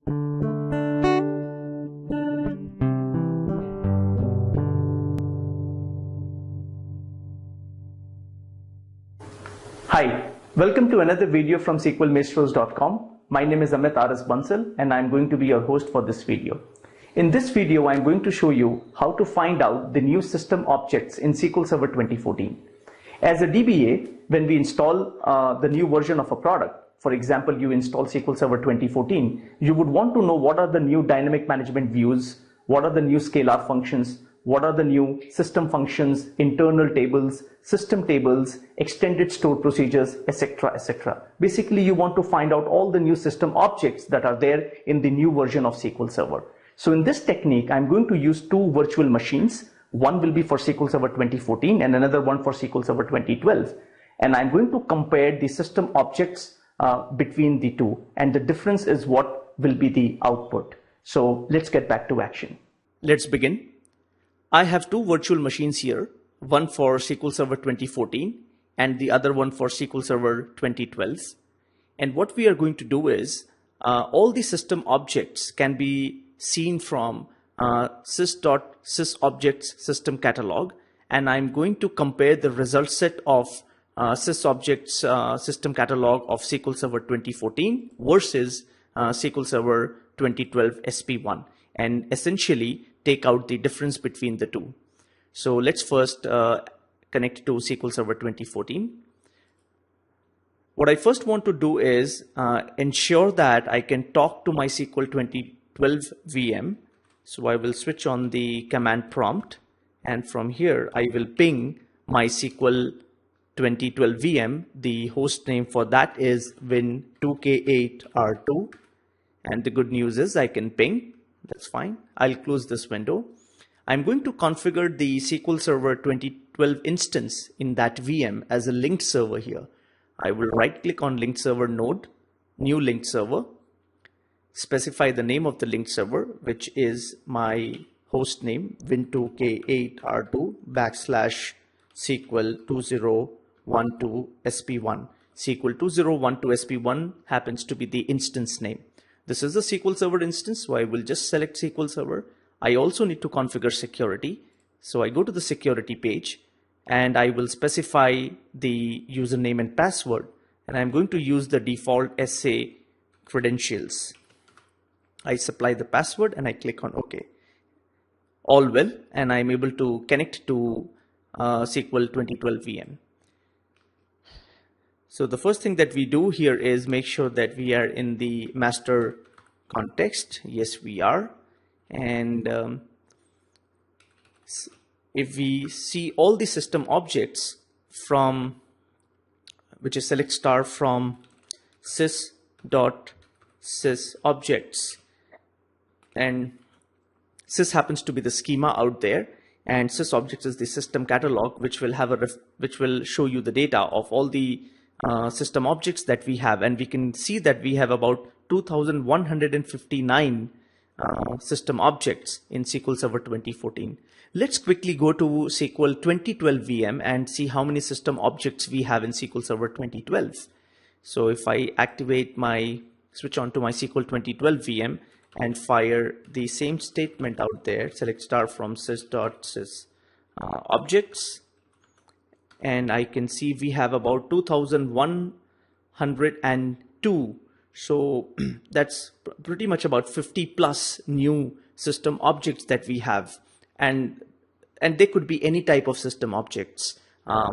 Hi, welcome to another video from SQLmaestros.com. My name is Amit Bansal and I'm going to be your host for this video. In this video, I'm going to show you how to find out the new system objects in SQL Server 2014. As a DBA, when we install the new version of a product, for example, you install SQL Server 2014, you would want to know what are the new dynamic management views, what are the new scalar functions, what are the new system functions, internal tables, system tables, extended stored procedures, etc., etc. Basically, you want to find out all the new system objects that are there in the new version of SQL Server. So in this technique, I'm going to use two virtual machines. One will be for SQL Server 2014 and another one for SQL Server 2012. And I'm going to compare the system objects between the two. And the difference is what will be the output. So let's get back to action. Let's begin. I have two virtual machines here, one for SQL Server 2014 and the other one for SQL Server 2012. And what we are going to do is all the system objects can be seen from sys.sysObjects system catalog, and I'm going to compare the result set of sysObjects system catalog of SQL Server 2014 versus SQL Server 2012 SP1, and essentially take out the difference between the two. So let's first connect to SQL Server 2014. What I first want to do is ensure that I can talk to my SQL 2012 VM. So I will switch on the command prompt, and from here I will ping my SQL 2012 VM. The host name for that is win2k8r2, and the good news is I can ping. That's fine. I'll close this window. I'm going to configure the SQL Server 2012 instance in that VM as a linked server here. I will right click on linked server node, new linked server, specify the name of the linked server, which is my host name win2k8r2 /SQL 2012 sp1. SQL 2012 sp1 happens to be the instance name. This is the SQL Server instance, so I will just select SQL Server. I also need to configure security. So I go to the security page and I will specify the username and password, and I'm going to use the default SA credentials. I supply the password and I click on OK. All well, and I'm able to connect to SQL 2012 VM. So the first thing that we do here is make sure that we are in the master context. Yes, we are. And if we see all the system objects from, which is select star from sys.sysObjects, and sys happens to be the schema out there, and sysObjects is the system catalog, which will have which will show you the data of all the system objects that we have, and we can see that we have about 2,159 system objects in SQL Server 2014. Let's quickly go to SQL 2012 VM and see how many system objects we have in SQL Server 2012. So if I switch on to my SQL 2012 VM and fire the same statement out there, select star from sys.sysObjects, and I can see we have about 2,102. So that's pretty much about 50 plus new system objects that we have, and they could be any type of system objects.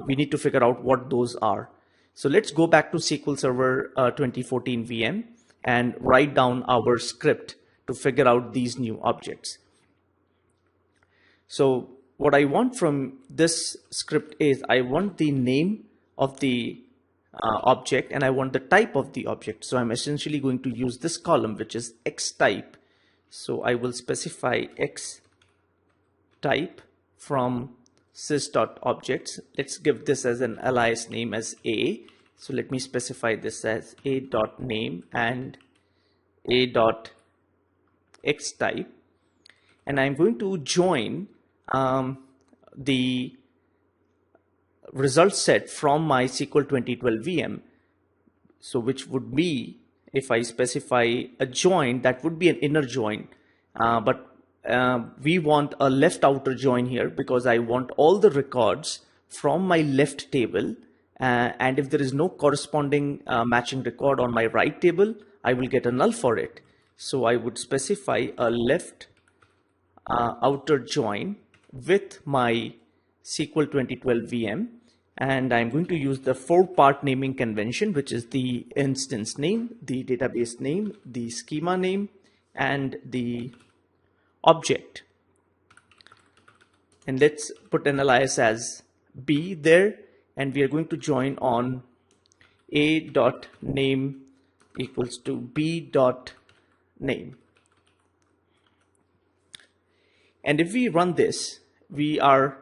We need to figure out what those are. So let's go back to SQL Server 2014 VM and write down our script to figure out these new objects. So what I want from this script is I want the name of the object and I want the type of the object. So I'm essentially going to use this column, which is X type. So I will specify X type from sys.objects. Let's give this as an alias name as A. So let me specify this as a.name and a.x type. And I'm going to join the result set from my SQL 2012 VM. So which would be if I specify a join, that would be an inner join, but we want a left outer join here because I want all the records from my left table, and if there is no corresponding matching record on my right table, I will get a null for it. So I would specify a left outer join with my SQL 2012 VM, and I'm going to use the 4-part naming convention, which is the instance name, the database name, the schema name, and the object. And let's put an alias as B there, and we are going to join on a.name equals to b.name. And if we run this, we are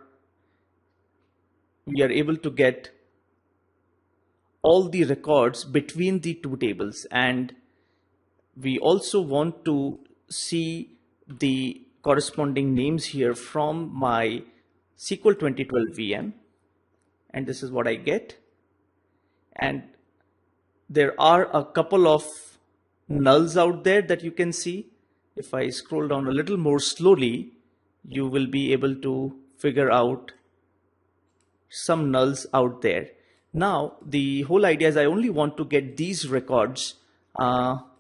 able to get all the records between the two tables, and we also want to see the corresponding names here from my SQL 2012 VM, and this is what I get. And there are a couple of nulls out there that you can see. If I scroll down a little more slowly, you will be able to figure out some nulls out there. Now, the whole idea is I only want to get these records,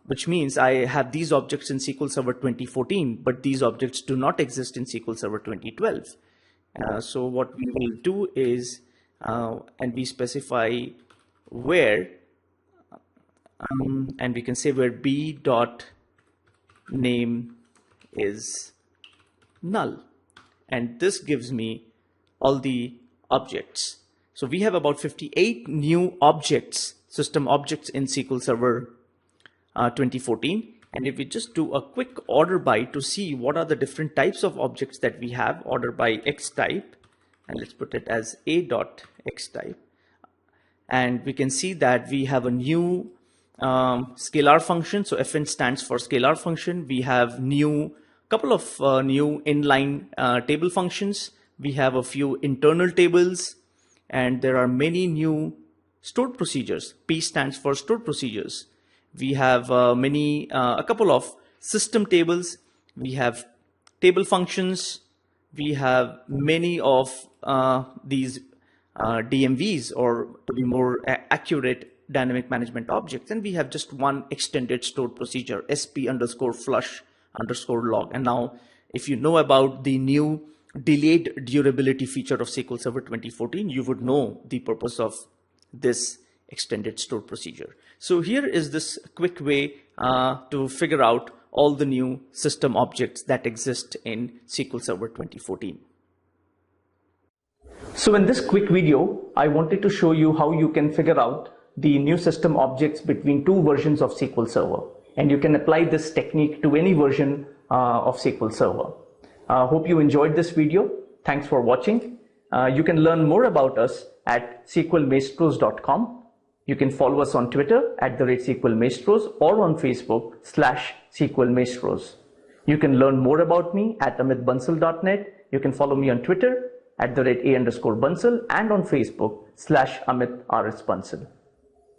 which means I have these objects in SQL Server 2014, but these objects do not exist in SQL Server 2012. So what we will do is, and we specify where, and we can say where b.name is null, and this gives me all the objects. So we have about 58 new objects, system objects in SQL Server 2014. And if we just do a quick order by to see what are the different types of objects that we have, order by X type, and let's put it as a.xtype, and we can see that we have a new scalar function. So fn stands for scalar function. We have couple of new inline table functions. We have a few internal tables, and there are many new stored procedures. P stands for stored procedures. We have a couple of system tables. We have table functions. We have many of these DMVs, or to be more accurate, dynamic management objects. And we have just one extended stored procedure, sp_flush_log. And now, if you know about the new delayed durability feature of SQL Server 2014, you would know the purpose of this extended stored procedure. So here is this quick way to figure out all the new system objects that exist in SQL Server 2014. So in this quick video, I wanted to show you how you can figure out the new system objects between two versions of SQL Server. And you can apply this technique to any version of SQL Server. Hope you enjoyed this video. Thanks for watching. You can learn more about us at sqlmaestros.com. You can follow us on Twitter @SQLMaestros or on Facebook /SQLMaestros. You can learn more about me at amitbansal.net. You can follow me on Twitter @A_Bansal and on Facebook /AmitRSBansal.